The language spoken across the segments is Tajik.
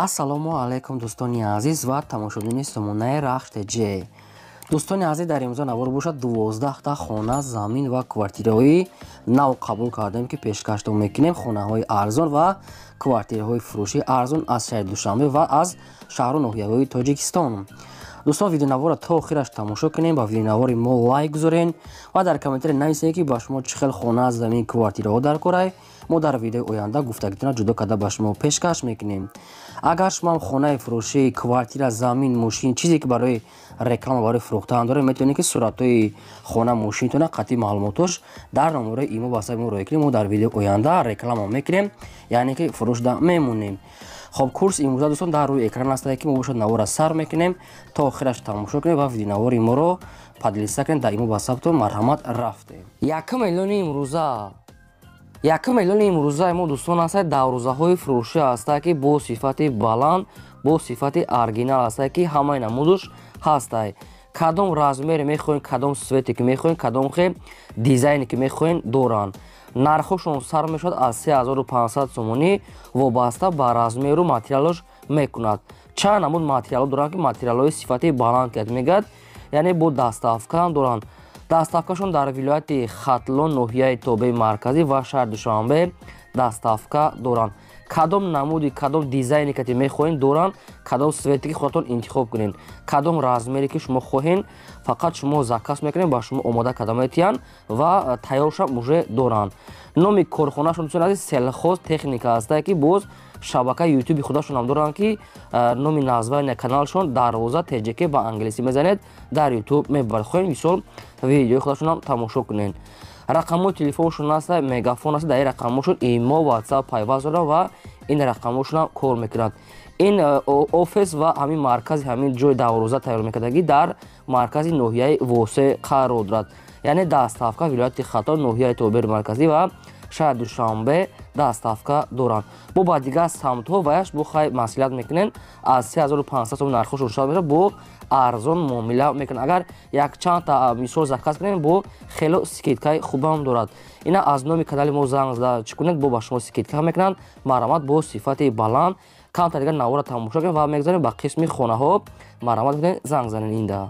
ассалому алайкум дӯстони азиз ва тамошобини сомонаи рахште ҷ. дӯстони азиз, дар имрӯза навор бошад 12 хона, замин ва квартираҳои нав қабул кардем ки пешкашдом мекунем. Хонаҳои арзон ва квартираҳои фурӯши арзон аз шаҳри Душанбе ва аз шаҳру ноҳияҳои Тоҷикистон. дӯстон, видеонавора то охираш тамошо кунем, ба видеонавори мо лайк гузорен ва дар комментаре нависед ки ба шумо чӣ хел хона, замин, квартираҳо дар корай. мо дар видеои оянда гуфтагитона ҷудо карда ба шумо пешкаш мекунем. агар шумо хонаи фурӯшӣ, квартира, замин, мошин, чизе ки барои реклама, барои фурӯхтан доред, метавонед ки суратҳои хона, мошинтона қатъи маълумотош дар номераи имо ба ҳисаби мо роя кунед. мо дар видеои оянда реклама мекунем, яъне ки фурӯшда мемонем. хоб, курс имрӯза дӯстон дар рӯи экран аст ки мо бошад навора сар мекунем. то охираш тамошо кунед ва видеонавори моро падлиса кунед. дар имо ба ҳисабтон марҳамат рафтем. Якум эълони имрӯза мо дӯстон аст даврӯзаҳои фурӯшӣ аст ки бо сифати баланд, бо сифати оригинал аст ки ҳамаи намудаш ҳаст. кадом размере мехоҳем, кадом свете ки мехоҳем, кадом хел дизайне ки мехоҳем доранд. нархҳошон сар мешавад аз 3500 сомонӣ вобаста ба размеру материалаш мекунад. чанд намуд материалҳо доранд ки материалҳои сифати баланд ки мегӯяд, яъне бо даставка доранд. даставкашон дар вилояти Хатлон, ноҳияи тобеи марказӣ ва шаҳри Душанбе даставка доранд. кадом намуди, кадом дизайне ки мехоҳед доранд, кадом свете ки худатон интихоб кунед, кадом размере ки шумо хоҳед, фақат шумо заказ мекунед, ба шумо омода карда метиҳанд ва тайёршам уже доранд. номи корхонашон селхоз техника аст ки боз шабакаи ютуби худашонам доранд ки номи назваи каналшон дарвоза тҷк ба англисӣ мезанед, дар ютуб мебаред. хоҳем мисол видеои худашонам тамошо кунед. рақамҳои телефоншон аст, мегафон аст. дар ин рақамҳошон имо, ватсап пайваст доранд ва ин рақамҳошонам кор мекунанд. ин офис ва ҳамин маркази, ҳамин ҷои даврӯза тайёр мекардагӣ дар маркази ноҳияи Восе қарор дорад. яъне даставка вилояти Хатлон, ноҳияи тобеи марказӣ ва шаҳри Душанбе даставка доранд. бо ба дигар самтҳо ваяш бо хай маслиҳат мекунем. аз 3500 сом нархошон шуд мешавад, бо арзон муомила мекунем. агар якчандта мисол заказ кунем, бо хело скидкаи хубам дорад. ина аз номи канали мо занг зада чӣ кунед, бо ба шумо скидка мекунанд. марҳамат, бо сифати баланд. камтар дигар навора тамошо кунем ва мегзарем ба қисми хонаҳо. марҳамат кунед, занг занед инда.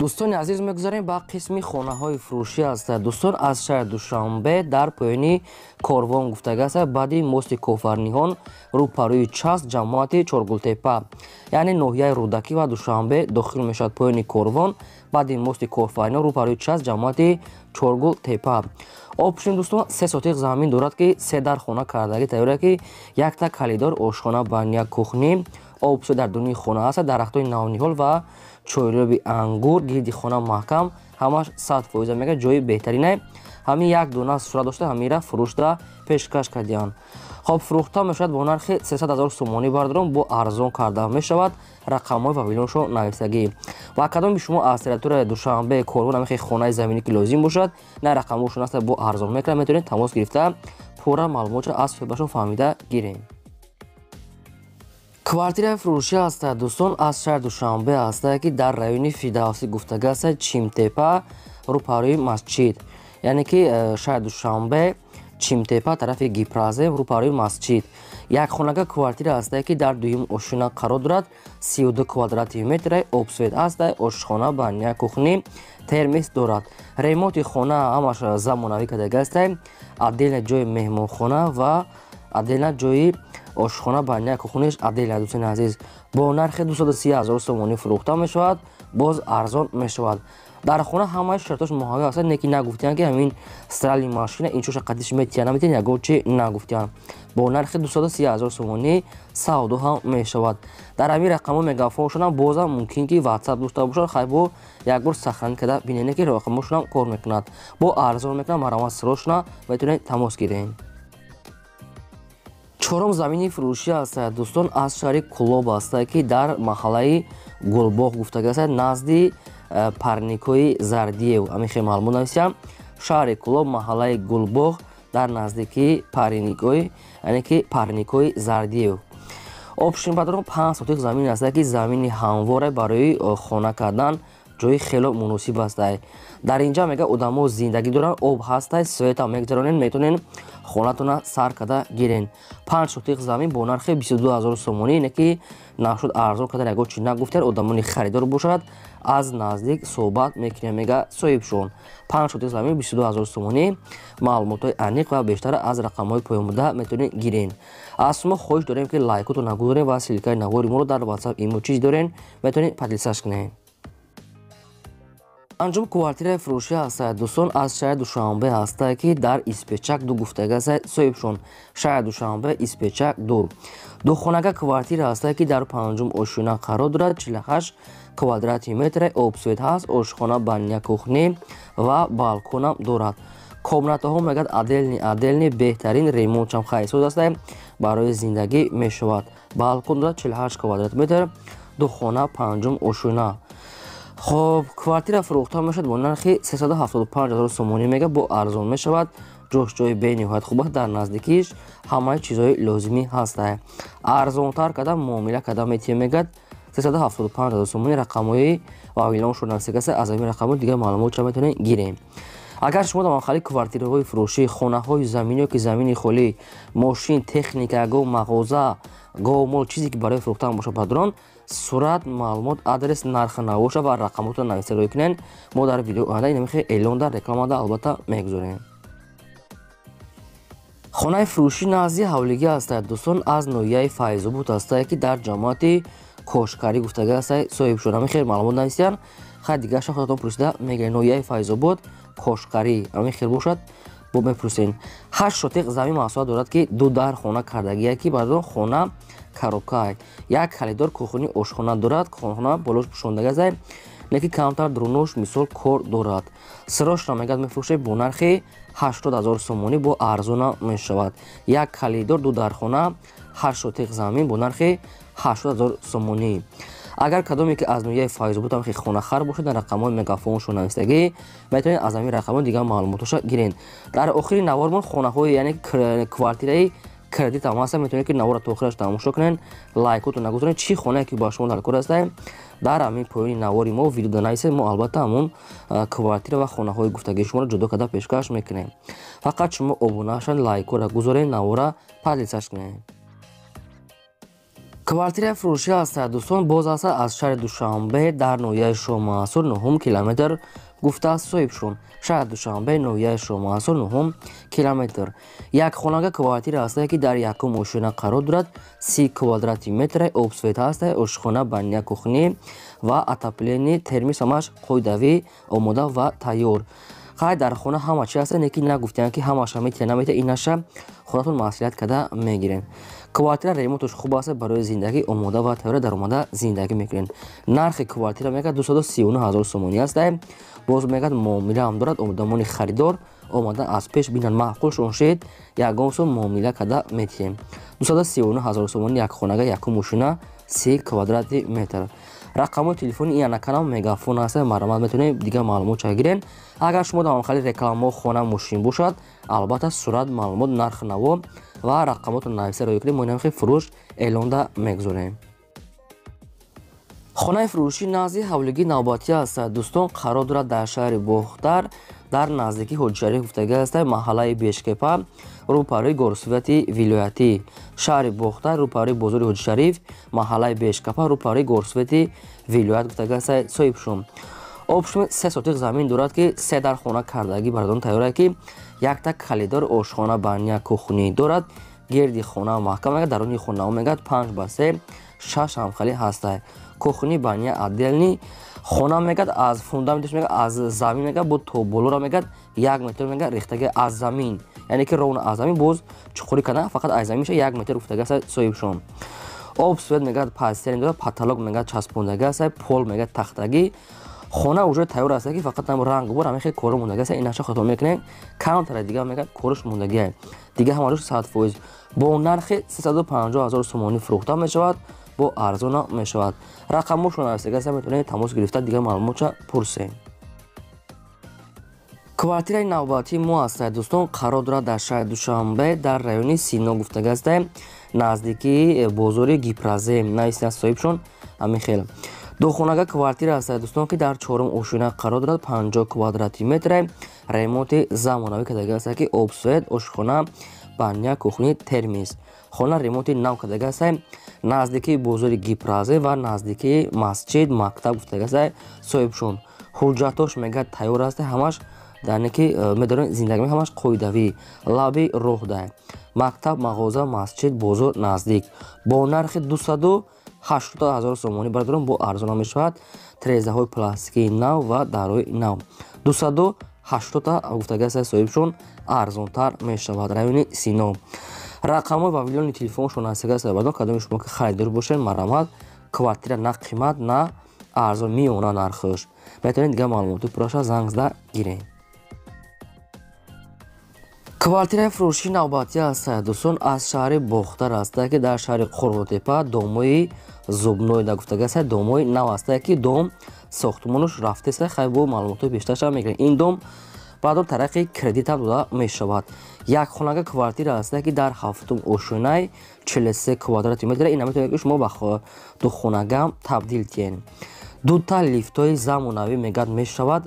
дӯстони азиз, мегузарем ба қисми хонаҳои фурӯшӣ аст. дӯстон, аз шаҳри Душанбе дар поёни корвон гуфтага аст, баъди мости Кофарниҳон рӯпарӯи часп ҷамоати Чоргултепа, яъне ноҳияи Рӯдакӣ ва Душанбе дохил мешавад. поёни корвон баъди мости Кофарниҳон рӯпарӯи часп ҷамоати Чоргултепа. опшин дӯстон 3 сотиқ замин дорад ки 3 дар хона кардагӣ тайёр ки якта калидор ошхона, баня, кухни, обсӯ дар дунии хона аст. дарахтои навниҳол ва чойроби ангур гирди хона маҳкам, ҳамаш 100% мега ҷои беҳтаринае. ҳамин як дона сурат дошта, ҳамира фурӯшда пешкаш кардианд. хоб, фурӯхта мешавад бо нархи 300 000 сомонӣ бардорон, бо арзон карда мешавад. рақамҳои павилоншон нависагӣ. ва кадоми шумо аз территорияи Душанбе корвон намехе хонаи заминӣ ки лозим бошад, на рақамҳошон аст, бо арзон мекунад, метавонед тамос гирифта пурра маълумотро аз суҳбатшон фаҳмида гирем. квартираи фурӯшӣ аст дӯстон, аз шаҳри Душанбе аст ки дар райони Фидавсӣ гуфтага аст, Чимтепа, рӯпарӯи масҷид, яъне ки шаҳри Душанбе, Чимтепа, тарафи Гипразем, рӯпарӯи масҷид. якхонага квартира аст ки дар дуюм ошина қарор дорад. 32 квадрати метр, обсвет аст, ошхона, баня, кухни, термис дорад. ремонти хона ҳамаш замонавӣ кардагӣ аст. отдельна ҷои меҳмонхона ва отдельна ҷои ошхона, баня, кухниш отдельна. дӯстони азиз, бо нархи 230 000 сомонӣ фурӯхта мешавад, боз арзон мешавад. дар хона ҳамаи шартош муҳайё аст, не ки нагуфтиянд ки ҳамин стирали машина инчоша қадиш метиянд, наметиянд, ягон чи нагуфтиянд. бо нархи 230 000 сомонӣ савдо ҳам мешавад. дар ҳамин рақамҳо мегафоншонам бозам мумкин ки ватсап дошта бошад, хай бо як бор сахранӣ карда бинед ки рақамҳошонам кор мекунад, бо арзон мекунад. марҳамат, срочно метавонед тамос гиред. чорум замини фурӯшӣ аст дӯстон, аз шаҳри Кӯлоб аст ки дар маҳаллаи Гулбоғ гуфтага аст, назди Парникои Зардиев. ҳамин маълумот нависям. шаҳри Кӯлоб, маҳаллаи Гулбоғ дар наздикии Парникои, яъне ки Парникои Зардиев. опшин падарон 5 сотиқ замин аст ки замини ҳамворе барои хона кардан ҷои хело муносиб астай. Дар инҷа мега одамо зиндагӣ доранд, об ҳастай, света мегзаронен, метонен хонатона сар када гирен. 5 сотиқ замин бо нархи 22000 сомонӣ, ине ки нашуд арзон кадар ягон чи нагуфтер, одамони харидор бошад, аз наздик соҳбат мекунем, мега соҳибшон. 5 сотиқ замин 22000 сомонӣ. маълумотҳои аниқ ва бештара аз рақамҳои поёнбурда метавонед гирен. аз шумо хоҳиш дорем ки лайкотро нагузорем ва силикаи навори моро дар WhatsApp имо чиз дорен, метавонед подлисаш кунед. анҷум квартираи фурӯшӣ ҳастад. дӯстон, аз шаҳри Душанбе ҳастад ки дар Испечак ду гуфтага астад соҳибшон. шаҳри Душанбе, Испечак ду. Духонага квартира ҳастад ки дар 5-ум ошӯна қарор дорад. 48 квадрати метр, обсвет ҳаст, ошхона, баня, кухни ва балконам дорад. комнатаҳо мегӯяд аделни беҳтарин, ремонтчам хайсоз астад, барои зиндагӣ мешавад. балкон дорад 48 квадрат метр, духона, 5-ум ошӯна. хоб квартира фурӯхта мешавад бо нархи 375000 сомонӣ, мега бо арзон мешавад. ҷошҷои бениҳоят хуб аст, дар наздикиш ҳамаи чизҳои лозимӣ ҳастад. арзонтар када муомила када метиҳем, мегӯяд 375000 сомонӣ. рақамҳои вавилон шунависак аст, аз ҳамин рақамҳо дигар маълумотша метавонем гирем. агар шумо дар манхали квартираҳои фурӯшӣ, хонаҳои замин ё ки замини холӣ, мошин, техника, гоҳ мағоза, гоҳ мол чизе ки барои фурӯхтан бошад падрон, сурат, маълумот, адрес, нархи навоша ва рақамотро нависа рӯй кунед. мо дар видеои оянда инамихе эълонда, рекламада албатта мегузорем. хонаи фурӯшӣ назди ҳавлигӣ ҳастад. дӯстон, аз ноҳияи Файзобод ҳастад ки дар ҷамоати кошкарӣ гуфтага астад соҳибшон. ҳамин хел маълумот нависиян, хай дигарша худатон пурсида мегӯяд ноҳияи Файзобод кошкарӣ ҳамин хел бошад, бо мепурсен. 8 сотиқ замин маҳсулот дорад ки ду дар хона кардагия ки бардон хона карокай. як халидор кухни ошхона дорад, хона болош пӯшондага аст, леки камтар друнош мисол кор дорад. сирошро мегӯяд мефурӯшед бо нархи 80000 сомонӣ, бо арзона мешавад. як халидор ду дар хона 8 сотиқ замин бо нархи 80000 сомонӣ. агар кадоме ки аз ноҳияи Файзобод ҳам хонахар бошад, дар рақамҳои мегафоншо навистагӣ, метавонед аз ҳамин рақамҳо дигар маълумотоша гирен. дар охири навормон хонаҳои яъне квартираи кредит ҳам ҳаста, метавонед ки наворро то охираш тамошо кунед, лайкотро нагузоред, чӣ хонае ки ба шумо дар кор аст. дар ҳамин поёни навори мо видео данависед, мо албатта ҳамон квартира ва хонаҳои гуфтагии шуморо ҷудо карда пешкаш мекунем. фақат шумо обунаашан лайкора гузоред, навора подлисаш кунед. квартираи фурӯшӣ ҳастад. дӯстон, боз аст аз шаҳри Душанбе дар ноҳияи Шоҳмансур 9 километр гуфтааст соҳибшон. шаҳри Душанбе, ноҳияи Шоҳмансур 9 километр. якхонага квартира ҳастад ки дар 1-ум ошӯна қарор дорад. 30 квадрати метр, обсвет ҳастад, ошхона, баня, кухни ва отопление, термис ҳамаш қоидавӣ омода ва тайёр. хай дар хона ҳама чи аст, неки нагуфтиянд ки ҳамаша метия наметия, инаша худатон маслиҳат када мегирен. квартира ремонтош хуб аст, барои зиндагӣ омода ва тайёра дар омада зиндагӣ мекунен. нархи квартира мегӯяд 239000 сомонӣ аст. боз мегӯяд муомила ҳам дорад, одамони харидор омада аз пеш бинанд, маъқулшон шед, ягон сом муомила када метиҳем. 239000 сомонӣ якхонага, 1-ум ошӯна, 30 квадрати метр. рақамҳои телефони ин анаканам мегафон аст, марамат метавонед дигар маълумотша гирен. агар шумо дар манхали рекламаҳо хона мошин бошад, албатта сурат, маълумот, нархи наво ва рақамотро нависа рӯй кунед, мо инамихе фурӯш эълонда мегузорем. хонаи фурӯшӣ назди ҳавлигӣ навбатӣ ҳастад. дӯстон, қарор дорад дар шаҳри Бохтар, дар наздикии ҳоҷишариф гуфтага аст, маҳаллаи Бешкепа, рӯпарӯи горсувати вилоятӣ. шаҳри Бохтар, рӯпарӯи бозори ҳоҷишариф, маҳаллаи Бешкепа, рӯпарӯи горсувати вилоят гуфтага аст соҳибшон. обшуми 3 сотиқ замин дорад ки 3 дар хона кардагӣ бардон тайёрад ки якта калидор, ошхона, баня, кухни дорад. герди хона маҳкам мегӯяд, даруни хонаҳо мегӯяд 5x3, 6 ҳамхали ҳастад. кухни, баня аделни. хона мегӯяд аз фундаменташ мегӯяд аз замин мегӯяд бо то болора мегӯяд 1 метр мегӯяд рехтага аз замин, яъне ки ровна аз замин боз чуқурӣ кардана, фақат аз заминша 1 метр гуфтага аст соҳибшон. обсвет мегӯяд пастиани дорад, потолок мегӯяд часпондага аст, пол мегӯяд тахтагӣ. хона уже тайёр аст ки фақат рангбор ҳамин хел коро мондагӣ аст, инаша худатон мекунед. камтара дигар мегӯяд кораш мондагӣ, дигар ҳамааш 100%. бо нархи 350000 сомонӣ фурӯхта мешавад, бо арзона мешавад. рақамошро навистага аст, метавонед тамос гирифта дигар маълумотша пурсед. квартираи навбатии мо ҳастад. дӯстон, қарор дорад дар шаҳри Душанбе, дар райони Сино гуфтага аст, наздикии бозори Гипразем. нависида соҳибшон ҳамин хел. духонага квартира ҳастад дӯстон ки дар чорум ошина қарор дорад 50 квадрати метр ремонти замонавӣ кардагӣ аст ки обсвет ошхона баня кухни термис хона ремонти нав кардагӣ аст наздикии бозори гипразе ва наздикии масҷид мактаб гуфтагӣ аст соҳибшон ҳуҷҷатош мега тайёр аст ҳамаш яъне ки медорен зиндагӣ ҳамаш қоидавӣ лаби роҳ дай мактаб мағоза масҷид бозор наздик бо нархи 280,000 сомонӣ бардорон бо арзона мешавад трезаҳои пластикии нав ва дарои нав 280 гуфтагӣ аст соҳибшон арзонтар мешавад райони сино рақамҳои ва вилони телефоншон ҳастагӣ аст бардон кадоми шумо ки харидор бошед марамат квартира на қимат на арзон миёна нархаш метавонед дига маълумоти пурраша занг зада гиред квартираи фурӯшии навбатӣ аст дӯстон аз шаҳри бохтар аст ки дар шаҳри қорғотепа домои зубной гуфтагӣ аст домои нав аст ки дом сохтмонаш рафтааст хай бо маълумотҳои бештарша мегиред ин дом баъдо тарафи кредитам дода мешавад якхонага квартира аст ки дар 7 ошинаи 43 квадрати метр ин метавонед ки шумо ба духонагам табдил тиҳед дута лифтҳои замонавӣ мегад мешавад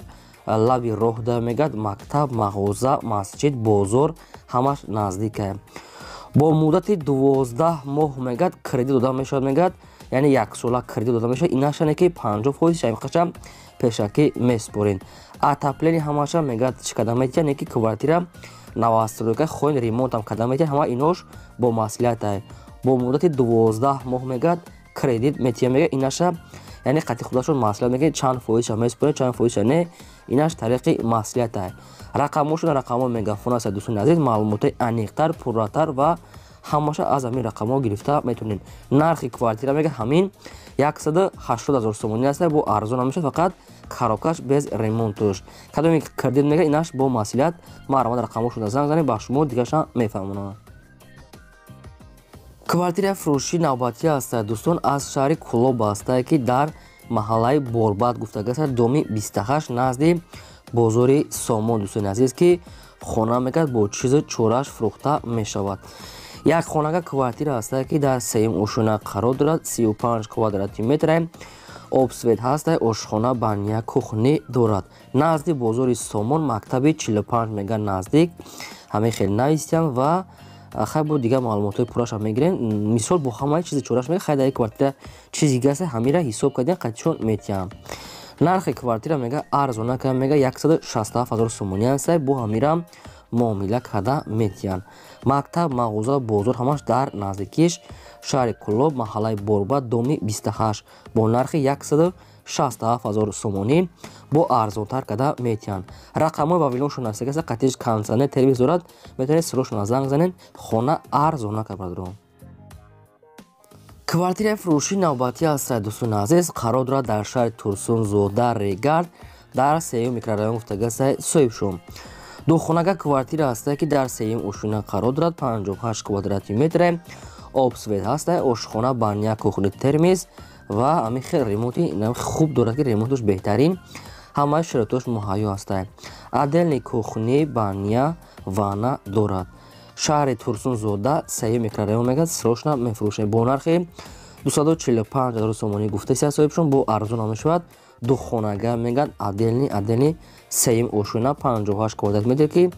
лаби роҳ да мегад мактаб мағоза масҷид бозор ҳамаш наздик бо муддати 12 моҳ мегад кредит дода мешавад мегад яъне яксола кредит дода мешавад инашане ки 50% шаймқаша пешакӣ меспорен атаплени ҳамаша мегад чӣ када метиҳад яъне ки квартира навастройка хоин ремонтам када метиҳад ҳама инош бо маслиҳат бо муддати 12 моҳ мегад кредит метиҳад мегад инаша яъне қатъи худашон маслиҳат мегӯяд чанд фоизша меспоред чанд фоизша не инаш тариқи маслиҳат рақамошон рақамҳо мегафон аст дӯстони азиз маълумоти аниқтар пурратар ва ҳамаша аз ҳамин рақамҳо гирифта метавонед нархи квартира мега ҳамин 180,000 сомонӣ аст бо арзона мешавад фақат карокаш без ремонтуш кадоми кредит мега инаш бо маслиҳат марамат рақамошона занг занед ба шумо дигаша мефаҳмонанд квартираи фурӯшии навбатӣ аст дӯстон аз шаҳри кӯлоб аст ки дар маҳаллаи борбад гуфтагӣ аст доми 28 назди бозори сомон дӯстони азиз ки хона мегад бо чизи чораш фурӯхта мешавад якхонага квартира аст ки дар сеюм ошина қарор дорад 35 квадрати метр обсвет ҳаст ошхона баня кухни дорад назди бозори сомон мактаби 45 мега наздик ҳамаи хеле навистиям ва хай бо дига маълумотҳои пурраша мегирен мисол бо ҳамаи чизи чораш мега хай дар квартира чизи гаст ҳамира ҳисоб кардин қатъишон метиҳам нархи квартира мега арзона ка мега 167,000 сомонӣ аст бо ҳамира муомила карда метиҳанд мактаб мағоза бозор ҳамаш дар наздикиш шаҳри кӯлоб маҳаллаи борбад доми 28 бо нархи 167,000 сомонӣ бо арзонтар карда метиҳанд рақамҳои вавилоншон астаги аст қатъиш камсане тервис дорад метавонед сирошона занг занед хона арзона кардадро квартираи фурӯшии навбатӣ аст дӯстони азиз қарор дорад дар шаҳри турсунзода регард дар сеюм микрорайон гуфтагӣ аст соҳибшон духонага квартира аст ки дар сеюм ошина қарор дорад 58 квадрати метр обсвет ҳаст ошхона баня кухни термис ва ҳамин хел ремонти хуб дорад ки ремонташ беҳтарин ҳамаи шароитош муҳайё аст отдельни кухни баня ванна дорад шаҳри турсунзода сеюм микрорайон мегад сирошна мефурӯшад бо нархи 245,000 сомонӣ гуфтаист соҳибшон бо арзона мешавад духонага мегад отдельни сеюм ошина 58 квадрат метр ки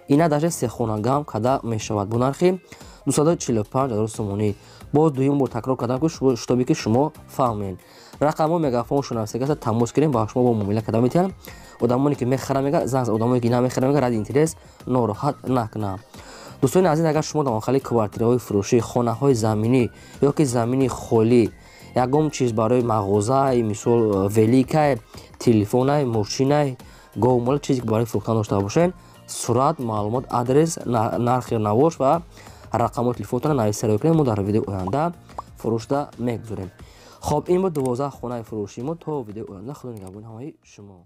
ина даже сехонагам када мешавад бо нархи 245,000 сомонӣ боз дуюм бор такрор кардам ки шутобе ки шумо фаҳмед рақамҳо мегафоншон астаги аст тамос гирем ба шумо бо муомила карда метиҳанд одамоне ки мехарам мега занг одамоне ки намехарам мега ради интерес нороҳат накунам дӯстони азиз агар шумо дар охали квартираҳои фурӯшӣ хонаҳои заминӣ ё ки замини холӣ ягон чиз барои мағозаи мисол великай телефонай мошинай говмол чизе ки барои фурӯхтан дошта бошед сурат маълумот адрес нархи навош ва рақамҳои телефонтона нависта роё кунед мо дар видеои оянда фурӯшда мегузорем хоб ин буд 12 хонаи фурӯшии мо то видеои оянда худо нигаҳбони ҳамаи шумо